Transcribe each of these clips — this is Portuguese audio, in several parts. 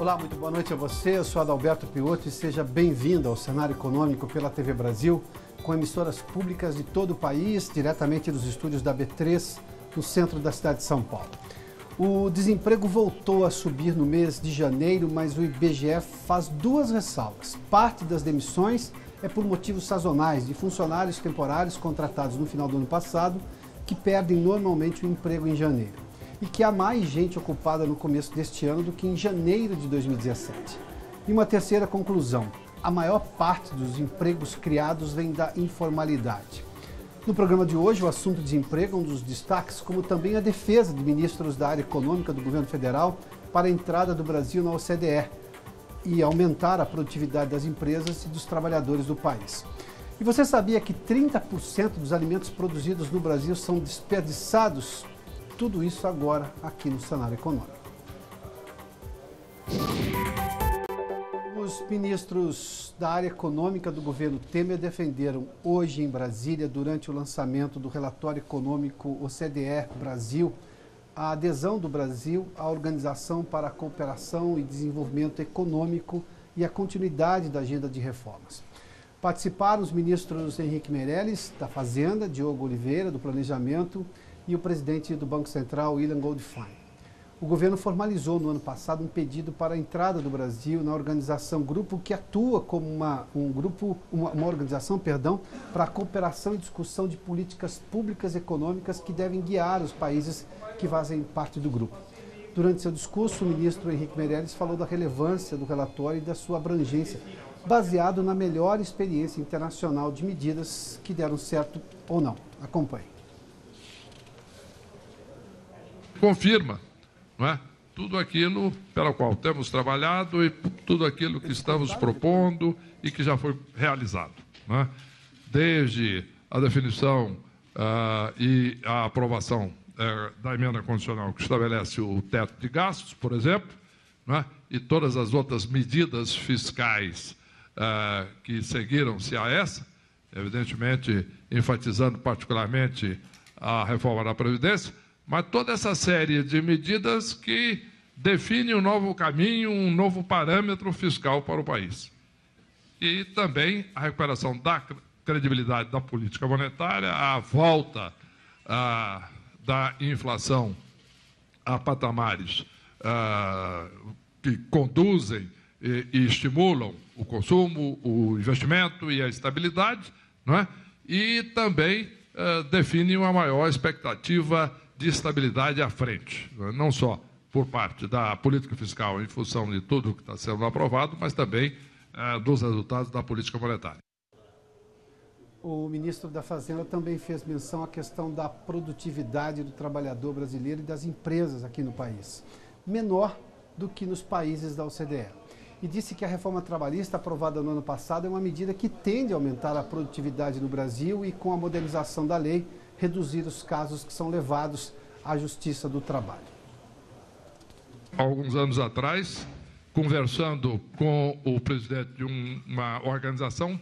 Olá, muito boa noite a você. Eu sou Adalberto Piotto e seja bem-vindo ao Cenário Econômico pela TV Brasil, com emissoras públicas de todo o país, diretamente dos estúdios da B3, no centro da cidade de São Paulo. O desemprego voltou a subir no mês de janeiro, mas o IBGE faz duas ressalvas. Parte das demissões é por motivos sazonais, de funcionários temporários contratados no final do ano passado, que perdem normalmente o emprego em janeiro. E que há mais gente ocupada no começo deste ano do que em janeiro de 2017. E uma terceira conclusão: a maior parte dos empregos criados vem da informalidade. No programa de hoje, o assunto desemprego é um dos destaques, como também a defesa de ministros da área econômica do governo federal para a entrada do Brasil na OCDE e aumentar a produtividade das empresas e dos trabalhadores do país. E você sabia que 30% dos alimentos produzidos no Brasil são desperdiçados? Tudo isso agora aqui no Cenário Econômico. Os ministros da área econômica do governo Temer defenderam hoje em Brasília, durante o lançamento do relatório econômico OCDE Brasil, a adesão do Brasil à Organização para a Cooperação e Desenvolvimento Econômico e a continuidade da agenda de reformas. Participaram os ministros Henrique Meirelles, da Fazenda, Diogo Oliveira, do Planejamento, e o presidente do Banco Central, William Goldfein. O governo formalizou no ano passado um pedido para a entrada do Brasil na organização grupo que atua como uma organização para a cooperação e discussão de políticas públicas econômicas que devem guiar os países que fazem parte do grupo. Durante seu discurso, o ministro Henrique Meirelles falou da relevância do relatório e da sua abrangência, baseado na melhor experiência internacional de medidas que deram certo ou não. Acompanhe. Confirma, não é? Tudo aquilo pelo qual temos trabalhado e tudo aquilo que estamos propondo e que já foi realizado, não é? Desde a definição e a aprovação da emenda constitucional que estabelece o teto de gastos, por exemplo, não é? E todas as outras medidas fiscais que seguiram-se a essa, evidentemente enfatizando particularmente a reforma da Previdência, mas toda essa série de medidas que define um novo caminho, um novo parâmetro fiscal para o país. E também a recuperação da credibilidade da política monetária, a volta da inflação a patamares que conduzem e estimulam o consumo, o investimento e a estabilidade, não é? E também define uma maior expectativa de estabilidade à frente, não só por parte da política fiscal em função de tudo que está sendo aprovado, mas também dos resultados da política monetária. O ministro da Fazenda também fez menção à questão da produtividade do trabalhador brasileiro e das empresas aqui no país, menor do que nos países da OCDE. E disse que a reforma trabalhista aprovada no ano passado é uma medida que tende a aumentar a produtividade no Brasil e, com a modernização da lei, reduzir os casos que são levados à Justiça do Trabalho. Há alguns anos atrás, conversando com o presidente de uma organização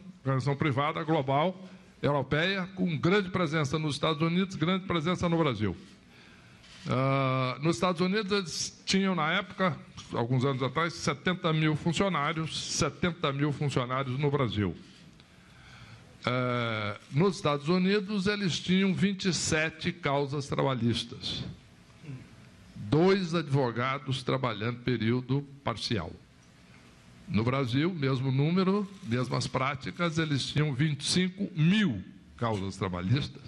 privada global, europeia, com grande presença nos Estados Unidos, grande presença no Brasil. Nos Estados Unidos, eles tinham, na época, alguns anos atrás, 70 mil funcionários no Brasil. Nos Estados Unidos, eles tinham 27 causas trabalhistas. 2 advogados trabalhando período parcial. No Brasil, mesmo número, mesmas práticas, eles tinham 25 mil causas trabalhistas,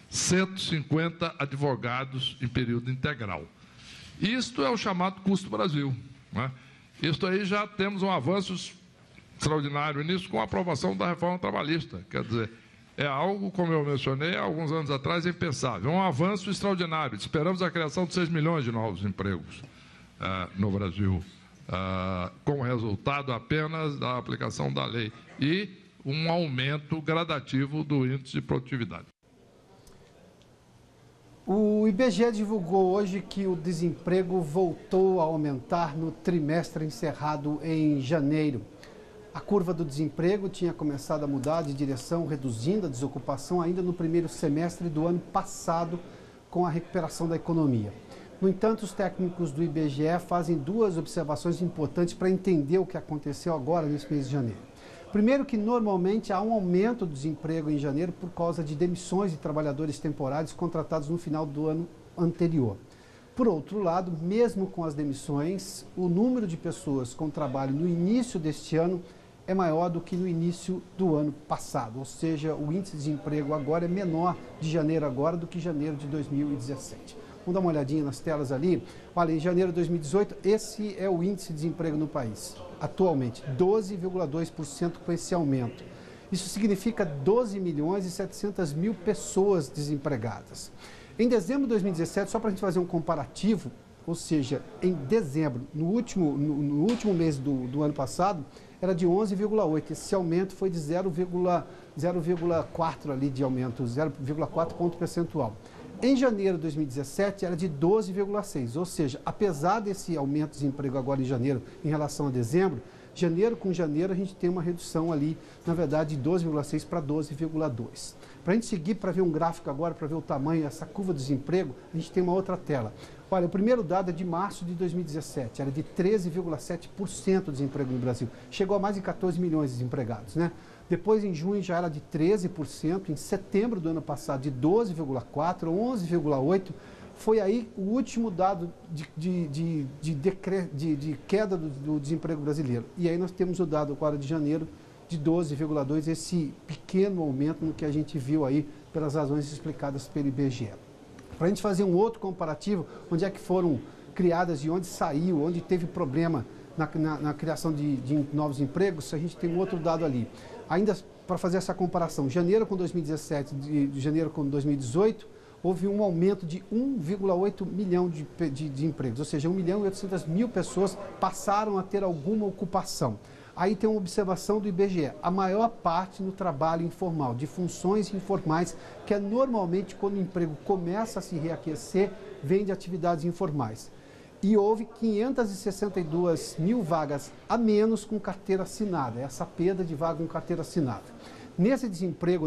150 advogados em período integral. Isto é o chamado custo Brasil, né? Isto aí já temos um avanço extraordinário nisso com a aprovação da reforma trabalhista. Quer dizer, é algo, como eu mencionei há alguns anos atrás, impensável. É um avanço extraordinário. Esperamos a criação de 6 milhões de novos empregos no Brasil, com resultado apenas da aplicação da lei e um aumento gradativo do índice de produtividade. O IBGE divulgou hoje que o desemprego voltou a aumentar no trimestre encerrado em janeiro. A curva do desemprego tinha começado a mudar de direção, reduzindo a desocupação ainda no primeiro semestre do ano passado, com a recuperação da economia. No entanto, os técnicos do IBGE fazem duas observações importantes para entender o que aconteceu agora nesse mês de janeiro. Primeiro, que normalmente há um aumento do desemprego em janeiro por causa de demissões de trabalhadores temporários contratados no final do ano anterior. Por outro lado, mesmo com as demissões, o número de pessoas com trabalho no início deste ano é maior do que no início do ano passado, ou seja, o índice de desemprego agora é menor de janeiro agora do que janeiro de 2017. Vamos dar uma olhadinha nas telas ali. Olha, em janeiro de 2018, esse é o índice de desemprego no país. Atualmente, 12,2% com esse aumento. Isso significa 12 milhões e 700 mil pessoas desempregadas. Em dezembro de 2017, só para a gente fazer um comparativo, ou seja, em dezembro, no último mês do ano passado, era de 11,8. Esse aumento foi de 0,4 ali de aumento, 0,4 ponto percentual. Em janeiro de 2017 era de 12,6, ou seja, apesar desse aumento de desemprego agora em janeiro em relação a dezembro, janeiro com janeiro a gente tem uma redução ali, na verdade, de 12,6 para 12,2. Para a gente seguir para ver um gráfico agora, para ver o tamanho, essa curva do desemprego, a gente tem uma outra tela. Olha, o primeiro dado é de março de 2017, era de 13,7% de desemprego no Brasil. Chegou a mais de 14 milhões de desempregados, né? Depois, em junho, já era de 13%, em setembro do ano passado, de 12,4%, 11,8%. Foi aí o último dado de queda do desemprego brasileiro. E aí nós temos o dado agora de janeiro de 12,2%, esse pequeno aumento no que a gente viu aí pelas razões explicadas pelo IBGE. Para a gente fazer um outro comparativo, onde é que foram criadas e onde saiu, onde teve problema na criação de novos empregos, a gente tem um outro dado ali. Ainda para fazer essa comparação, janeiro com 2017 de janeiro com 2018, houve um aumento de 1,8 milhão de empregos, ou seja, 1 milhão e 800 mil pessoas passaram a ter alguma ocupação. Aí tem uma observação do IBGE, a maior parte no trabalho informal, de funções informais, que é normalmente quando o emprego começa a se reaquecer, vem de atividades informais. E houve 562 mil vagas a menos com carteira assinada, essa perda de vaga com carteira assinada. Nesse emprego,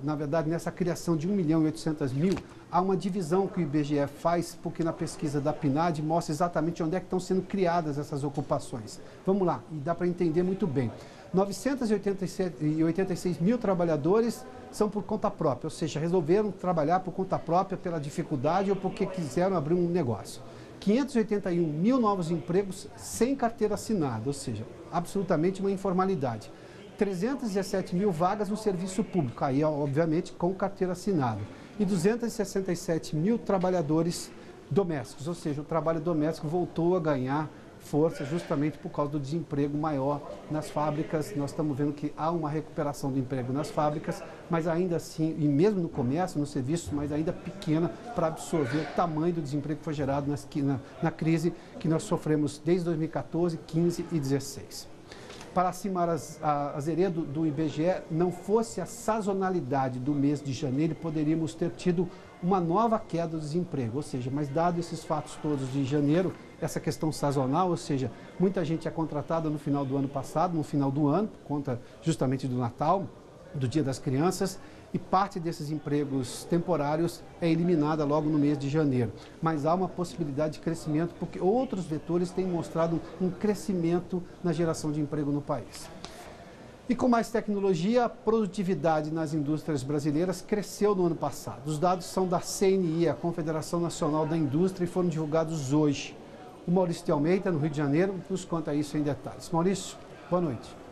na verdade, nessa criação de 1 milhão e 800 mil, há uma divisão que o IBGE faz, porque na pesquisa da PNAD mostra exatamente onde é que estão sendo criadas essas ocupações. Vamos lá, e dá para entender muito bem. 986 mil trabalhadores são por conta própria, ou seja, resolveram trabalhar por conta própria pela dificuldade ou porque quiseram abrir um negócio. 581 mil novos empregos sem carteira assinada, ou seja, absolutamente uma informalidade. 317 mil vagas no serviço público, aí obviamente com carteira assinada. E 267 mil trabalhadores domésticos, ou seja, o trabalho doméstico voltou a ganhar força justamente por causa do desemprego maior nas fábricas. Nós estamos vendo que há uma recuperação do emprego nas fábricas, mas ainda assim, e mesmo no comércio, no serviço, mas ainda pequena para absorver o tamanho do desemprego que foi gerado na crise que nós sofremos desde 2014, 15 e 2016. Para acimar a zereia do IBGE, não fosse a sazonalidade do mês de janeiro, poderíamos ter tido uma nova queda do desemprego. Ou seja, mas dado esses fatos todos de janeiro, essa questão sazonal, ou seja, muita gente é contratada no final do ano passado, no final do ano, por conta justamente do Natal, do Dia das Crianças, e parte desses empregos temporários é eliminada logo no mês de janeiro. Mas há uma possibilidade de crescimento, porque outros vetores têm mostrado um crescimento na geração de emprego no país. E com mais tecnologia, a produtividade nas indústrias brasileiras cresceu no ano passado. Os dados são da CNI, a Confederação Nacional da Indústria, e foram divulgados hoje. O Maurício de Almeida, no Rio de Janeiro, nos conta isso em detalhes. Maurício, boa noite.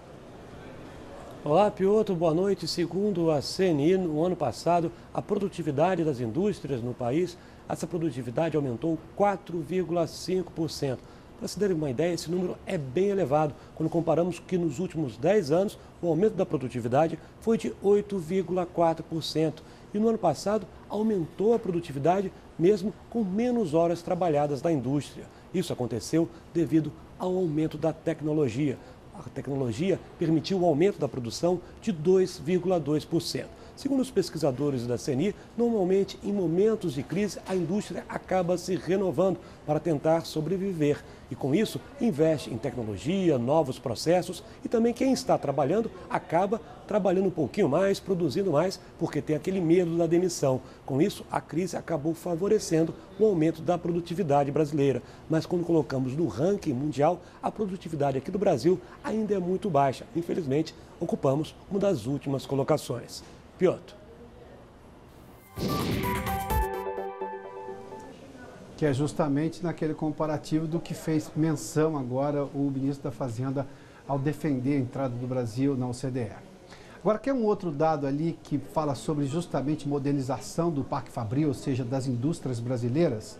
Olá, Piotr, boa noite. Segundo a CNI, no ano passado, a produtividade das indústrias no país, essa produtividade aumentou 4,5%. Para se terem uma ideia, esse número é bem elevado, quando comparamos que nos últimos 10 anos o aumento da produtividade foi de 8,4%. E no ano passado aumentou a produtividade mesmo com menos horas trabalhadas da indústria. Isso aconteceu devido ao aumento da tecnologia. A tecnologia permitiu o aumento da produção de 2,2%. Segundo os pesquisadores da CNI, normalmente em momentos de crise a indústria acaba se renovando para tentar sobreviver e com isso investe em tecnologia, novos processos e também quem está trabalhando acaba trabalhando um pouquinho mais, produzindo mais, porque tem aquele medo da demissão. Com isso, a crise acabou favorecendo o aumento da produtividade brasileira. Mas quando colocamos no ranking mundial, a produtividade aqui do Brasil ainda é muito baixa. Infelizmente, ocupamos uma das últimas colocações. Piotr. Que é justamente naquele comparativo do que fez menção agora o ministro da Fazenda ao defender a entrada do Brasil na OCDE. Agora, quer um outro dado ali que fala sobre justamente modernização do Parque Fabril, ou seja, das indústrias brasileiras?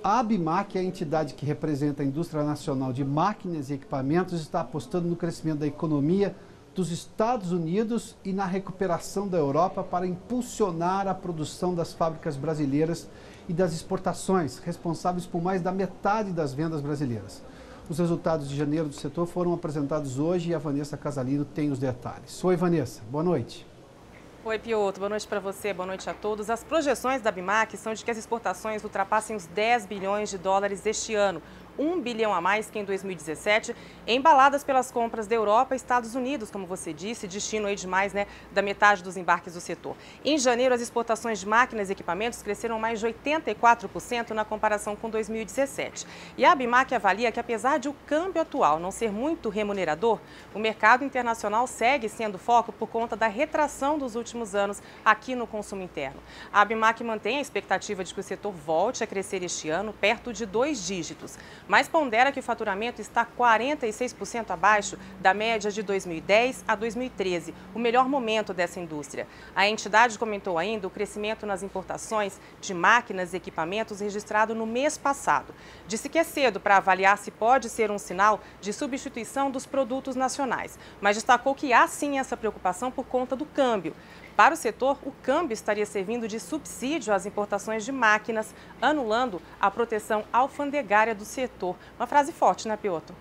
A ABIMAQ, a entidade que representa a indústria nacional de máquinas e equipamentos, está apostando no crescimento da economia dos Estados Unidos e na recuperação da Europa para impulsionar a produção das fábricas brasileiras e das exportações, responsáveis por mais da metade das vendas brasileiras. Os resultados de janeiro do setor foram apresentados hoje e a Vanessa Casalino tem os detalhes. Oi, Vanessa, boa noite. Oi, Piotr, boa noite para você, boa noite a todos. As projeções da ABIMAQ são de que as exportações ultrapassem os 10 bilhões de dólares este ano. 1 bilhão a mais que em 2017, embaladas pelas compras da Europa e Estados Unidos, como você disse, destino aí de mais da metade dos embarques do setor. Em janeiro, as exportações de máquinas e equipamentos cresceram mais de 84% na comparação com 2017. E a ABIMAQ avalia que, apesar de o câmbio atual não ser muito remunerador, o mercado internacional segue sendo foco por conta da retração dos últimos anos aqui no consumo interno. A ABIMAQ mantém a expectativa de que o setor volte a crescer este ano perto de 2 dígitos. Mas pondera que o faturamento está 46% abaixo da média de 2010 a 2013, o melhor momento dessa indústria. A entidade comentou ainda o crescimento nas importações de máquinas e equipamentos registrado no mês passado. Disse que é cedo para avaliar se pode ser um sinal de substituição dos produtos nacionais, mas destacou que há sim essa preocupação por conta do câmbio. Para o setor, o câmbio estaria servindo de subsídio às importações de máquinas, anulando a proteção alfandegária do setor. Uma frase forte, né, Piotr?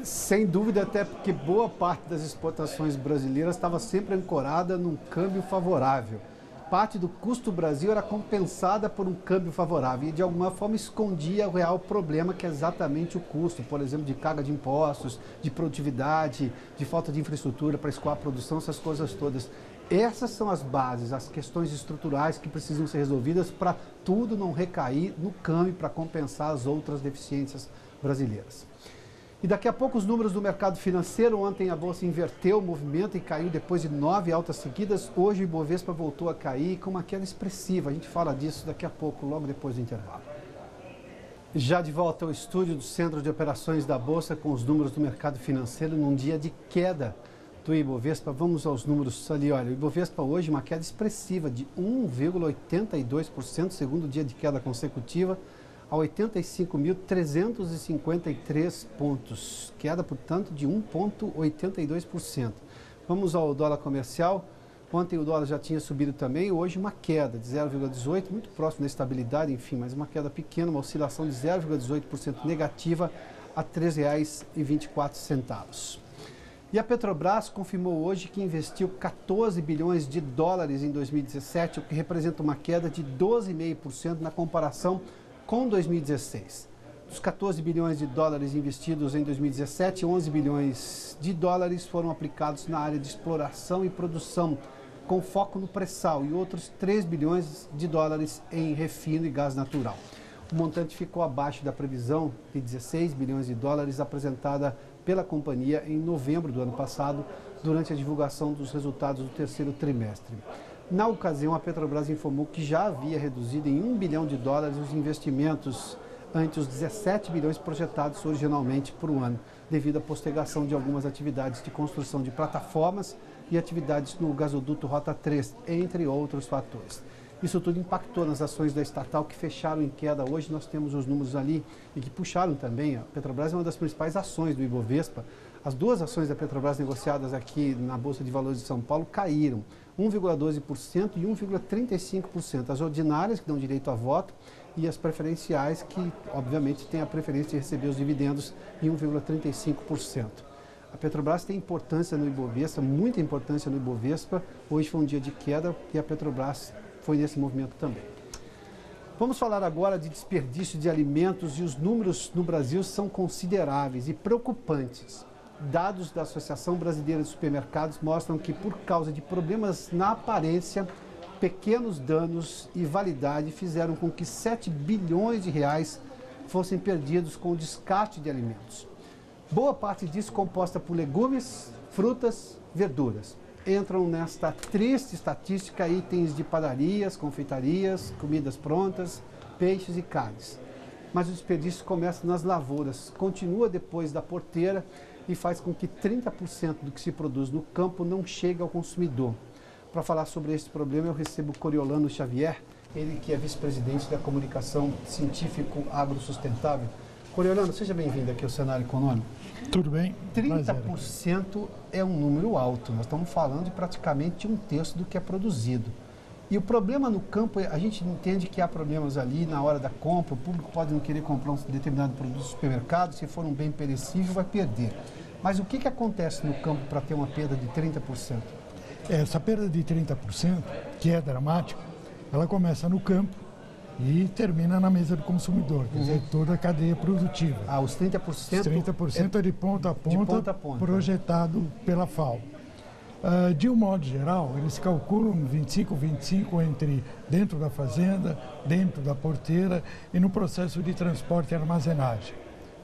Sem dúvida, até porque boa parte das exportações brasileiras estava sempre ancorada num câmbio favorável. Parte do custo do Brasil era compensada por um câmbio favorável e, de alguma forma, escondia o real problema, que é exatamente o custo, por exemplo, de carga de impostos, de produtividade, de falta de infraestrutura para escoar a produção, essas coisas todas. Essas são as bases, as questões estruturais que precisam ser resolvidas para tudo não recair no câmbio para compensar as outras deficiências brasileiras. E daqui a pouco os números do mercado financeiro. Ontem a Bolsa inverteu o movimento e caiu depois de 9 altas seguidas. Hoje o Ibovespa voltou a cair com uma queda expressiva. A gente fala disso daqui a pouco, logo depois do intervalo. Já de volta ao estúdio do Centro de Operações da Bolsa com os números do mercado financeiro num dia de queda do Ibovespa. Vamos aos números ali, olha, o Ibovespa hoje uma queda expressiva de 1,82%, segundo dia de queda consecutiva, a 85.353 pontos, queda, portanto, de 1,82%. Vamos ao dólar comercial. Ontem o dólar já tinha subido também, hoje uma queda de 0,18%, muito próximo da estabilidade, enfim, mas uma queda pequena, uma oscilação de 0,18% negativa a R$ 3,24. E a Petrobras confirmou hoje que investiu 14 bilhões de dólares em 2017, o que representa uma queda de 12,5% na comparação com 2016. Dos 14 bilhões de dólares investidos em 2017, 11 bilhões de dólares foram aplicados na área de exploração e produção, com foco no pré-sal, e outros 3 bilhões de dólares em refino e gás natural. O montante ficou abaixo da previsão de 16 bilhões de dólares apresentada pela companhia em novembro do ano passado, durante a divulgação dos resultados do terceiro trimestre. Na ocasião, a Petrobras informou que já havia reduzido em 1 bilhão de dólares os investimentos ante os 17 bilhões projetados originalmente por um ano, devido à postergação de algumas atividades de construção de plataformas e atividades no gasoduto Rota 3, entre outros fatores. Isso tudo impactou nas ações da estatal, que fecharam em queda. Hoje nós temos os números ali e que puxaram também. A Petrobras é uma das principais ações do Ibovespa. As duas ações da Petrobras negociadas aqui na Bolsa de Valores de São Paulo caíram 1,12% e 1,35%. As ordinárias, que dão direito a voto, e as preferenciais, que obviamente têm a preferência de receber os dividendos, em 1,35%. A Petrobras tem importância no Ibovespa, muita importância no Ibovespa. Hoje foi um dia de queda e a Petrobras foi nesse movimento também. Vamos falar agora de desperdício de alimentos e os números no Brasil são consideráveis e preocupantes. Dados da Associação Brasileira de Supermercados mostram que, por causa de problemas na aparência, pequenos danos e validade fizeram com que 7 bilhões de reais fossem perdidos com o descarte de alimentos. Boa parte disso composta por legumes, frutas, verduras. Entram nesta triste estatística itens de padarias, confeitarias, comidas prontas, peixes e carnes. Mas o desperdício começa nas lavouras, continua depois da porteira e faz com que 30% do que se produz no campo não chegue ao consumidor. Para falar sobre esse problema, eu recebo Coriolano Xavier, ele que é vice-presidente da comunicação científico agrosustentável. Coriolano, seja bem-vindo aqui ao Cenário Econômico. Tudo bem? 30% é um número alto, nós estamos falando de praticamente 1/3 do que é produzido. E o problema no campo, a gente entende que há problemas ali na hora da compra, o público pode não querer comprar um determinado produto no supermercado, se for um bem perecível vai perder. Mas o que acontece no campo para ter uma perda de 30%? Essa perda de 30%, que é dramática, ela começa no campo e termina na mesa do consumidor, quer dizer, toda a cadeia produtiva. Ah, os 30%? Os 30% é de ponta a ponta, projetado pela FAO. De um modo geral, eles calculam 25 entre dentro da fazenda, dentro da porteira e no processo de transporte e armazenagem.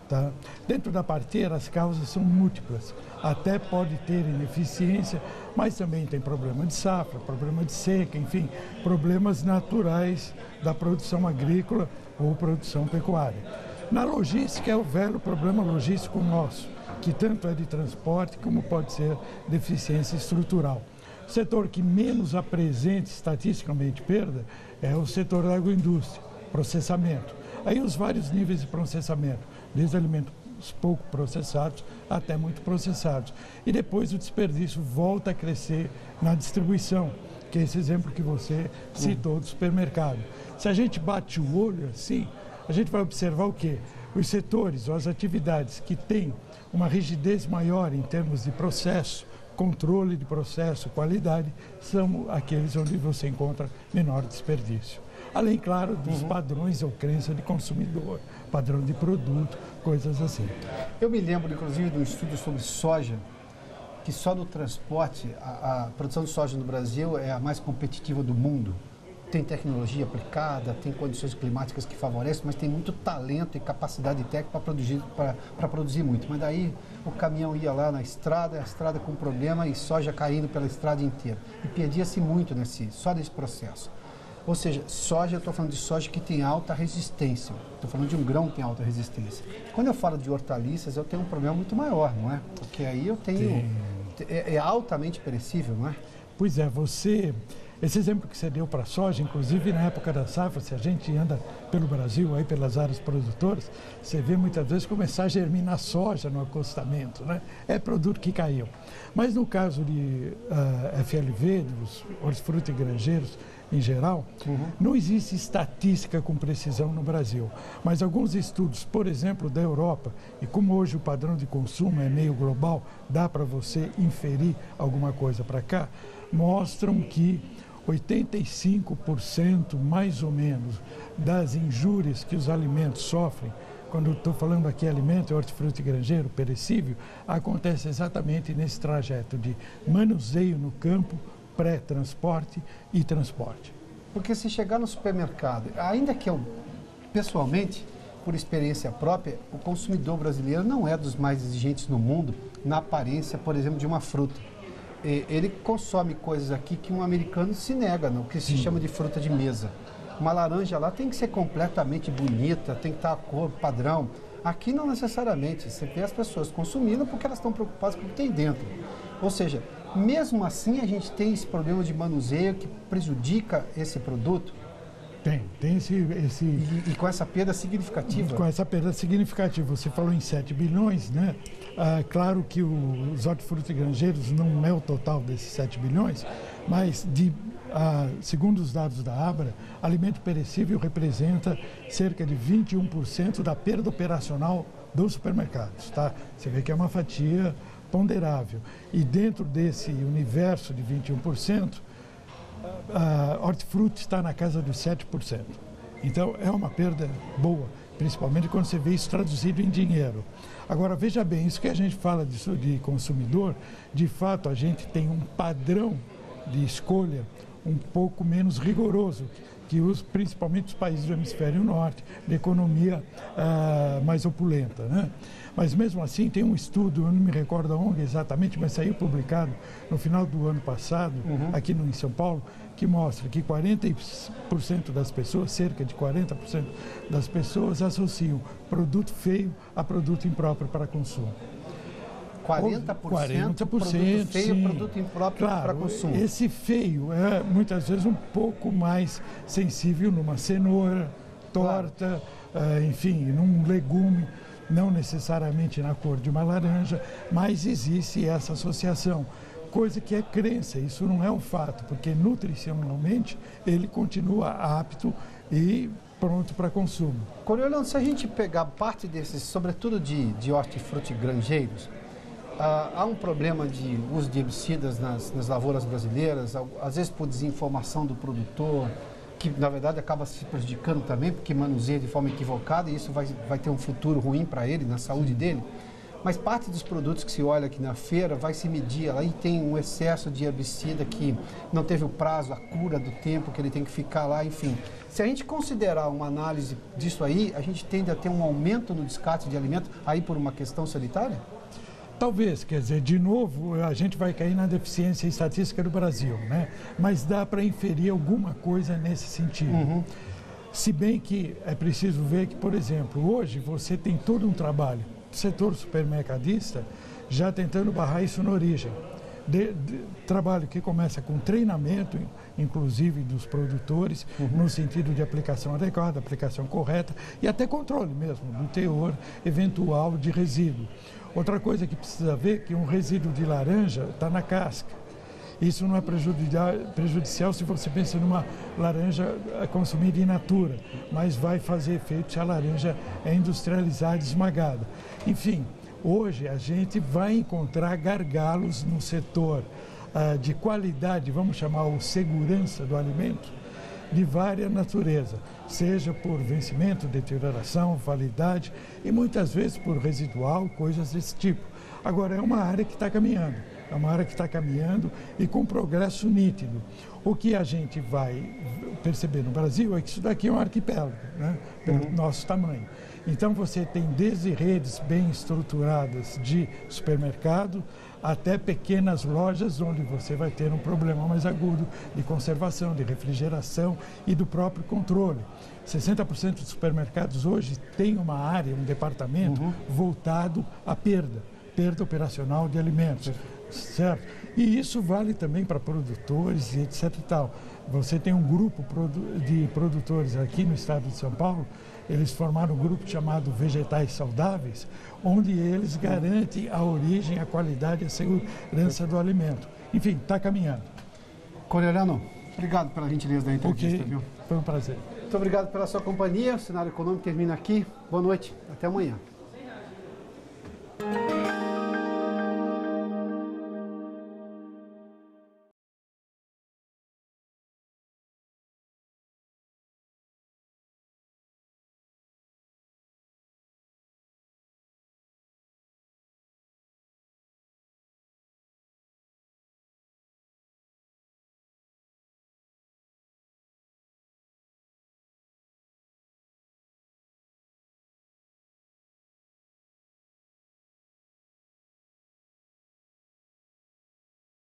Tá? Dentro da parteira, as causas são múltiplas. Até pode ter ineficiência, mas também tem problema de safra, problema de seca, enfim, problemas naturais da produção agrícola ou produção pecuária. Na logística é o velho problema logístico nosso, que tanto é de transporte como pode ser deficiência estrutural. O setor que menos apresenta estatisticamente perda é o setor da agroindústria, processamento. Aí os vários níveis de processamento, desde alimentos pouco processados até muito processados. E depois o desperdício volta a crescer na distribuição, que é esse exemplo que você citou do supermercado. Se a gente bate o olho assim, a gente vai observar o quê? Os setores ou as atividades que têm uma rigidez maior em termos de processo, controle de processo, qualidade, são aqueles onde você encontra menor desperdício. Além, claro, dos padrões ou crença de consumidor, padrão de produto, coisas assim. Eu me lembro, inclusive, de um estudo sobre soja, que só no transporte, a produção de soja no Brasil é a mais competitiva do mundo. Tem tecnologia aplicada, tem condições climáticas que favorecem, mas tem muito talento e capacidade técnica para produzir muito. Mas daí o caminhão ia lá na estrada, a estrada com problema e soja caindo pela estrada inteira. E perdia-se muito só nesse processo. Ou seja, soja, eu estou falando de soja que tem alta resistência. Estou falando de um grão que tem alta resistência. Quando eu falo de hortaliças, eu tenho um problema muito maior, não é? Porque aí eu tenho... É altamente perecível, não é? Pois é, esse exemplo que você deu para a soja, inclusive na época da safra, se a gente anda pelo Brasil, aí pelas áreas produtoras, você vê muitas vezes começar a germinar soja no acostamento, né? É produto que caiu. Mas no caso de FLV, dos hortifruti e granjeiros em geral, não existe estatística com precisão no Brasil. Mas alguns estudos, por exemplo, da Europa, e como hoje o padrão de consumo é meio global, dá para você inferir alguma coisa para cá, mostram que 85% mais ou menos das injúrias que os alimentos sofrem, quando estou falando aqui alimento, é hortifruti granjeiro, perecível, acontece exatamente nesse trajeto de manuseio no campo, pré-transporte e transporte. Porque se chegar no supermercado, ainda que eu, pessoalmente, por experiência própria, o consumidor brasileiro não é dos mais exigentes no mundo na aparência, por exemplo, de uma fruta. Ele consome coisas aqui que um americano se nega, no que se chama de fruta de mesa. Uma laranja lá tem que ser completamente bonita, tem que estar a cor, padrão. Aqui não necessariamente. Você vê as pessoas consumindo porque elas estão preocupadas com o que tem dentro. Ou seja, mesmo assim a gente tem esse problema de manuseio que prejudica esse produto? Tem esse... E com essa perda significativa? Com essa perda significativa. Você falou em 7 bilhões, né? Claro que os hortifruti granjeiros não é o total desses 7 bilhões, mas segundo os dados da Abra, alimento perecível representa cerca de 21% da perda operacional dos supermercados, tá? Você vê que é uma fatia ponderável. E dentro desse universo de 21%, hortifruti está na casa dos 7%. Então, é uma perda boa, principalmente quando você vê isso traduzido em dinheiro. Agora, veja bem, isso que a gente fala de consumidor, de fato, a gente tem um padrão de escolha um pouco menos rigoroso que principalmente os países do hemisfério norte, de economia mais opulenta, né? Mas mesmo assim tem um estudo, eu não me recordo aonde exatamente, mas saiu publicado no final do ano passado, aqui em São Paulo, que mostra que 40% das pessoas, cerca de 40% das pessoas associam produto feio a produto impróprio para consumo. 40% produto feio, produto impróprio para consumo. Esse feio é muitas vezes um pouco mais sensível numa cenoura, torta, enfim, num legume, não necessariamente na cor de uma laranja, mas existe essa associação, coisa que é crença, isso não é um fato, porque nutricionalmente ele continua apto e pronto para consumo. Coriolano, se a gente pegar parte desses, sobretudo de hortifruti granjeiros, há um problema de uso de herbicidas nas lavouras brasileiras, às vezes por desinformação do produtor, que na verdade acaba se prejudicando também, porque manuseia de forma equivocada e isso vai ter um futuro ruim para ele, na saúde dele. Mas parte dos produtos que se olha aqui na feira vai se medir, aí tem um excesso de herbicida que não teve o prazo, a cura do tempo que ele tem que ficar lá, enfim. Se a gente considerar uma análise disso aí, a gente tende a ter um aumento no descarte de alimento aí por uma questão sanitária? Talvez, quer dizer, de novo, a gente vai cair na deficiência estatística do Brasil, né? Mas dá para inferir alguma coisa nesse sentido. Se bem que é preciso ver que, por exemplo, hoje você tem todo um trabalho do setor supermercadista já tentando barrar isso na origem. Trabalho que começa com treinamento, inclusive dos produtores, no sentido de aplicação adequada, aplicação correta e até controle mesmo do teor eventual de resíduo. Outra coisa que precisa ver é que um resíduo de laranja está na casca. Isso não é prejudicial se você pensa numa laranja consumida in natura, mas vai fazer efeito se a laranja é industrializada e esmagada. Enfim, hoje a gente vai encontrar gargalos no setor de qualidade, vamos chamar o segurança do alimento, de várias natureza, seja por vencimento, deterioração, validade e muitas vezes por residual, coisas desse tipo. Agora, é uma área que está caminhando, e com progresso nítido. O que a gente vai perceber no Brasil é que isso daqui é um arquipélago, né? Pelo nosso tamanho. Então, você tem desde redes bem estruturadas de supermercado até pequenas lojas onde você vai ter um problema mais agudo de conservação, de refrigeração e do próprio controle. 60% dos supermercados hoje têm uma área, um departamento voltado à perda operacional de alimentos, certo? E isso vale também para produtores e etc e tal. Você tem um grupo de produtores aqui no estado de São Paulo, eles formaram um grupo chamado Vegetais Saudáveis, onde eles garantem a origem, a qualidade e a segurança do alimento. Enfim, está caminhando. Coriolano, obrigado pela gentileza da entrevista, viu? Foi um prazer. Muito obrigado pela sua companhia. O Cenário Econômico termina aqui. Boa noite. Até amanhã.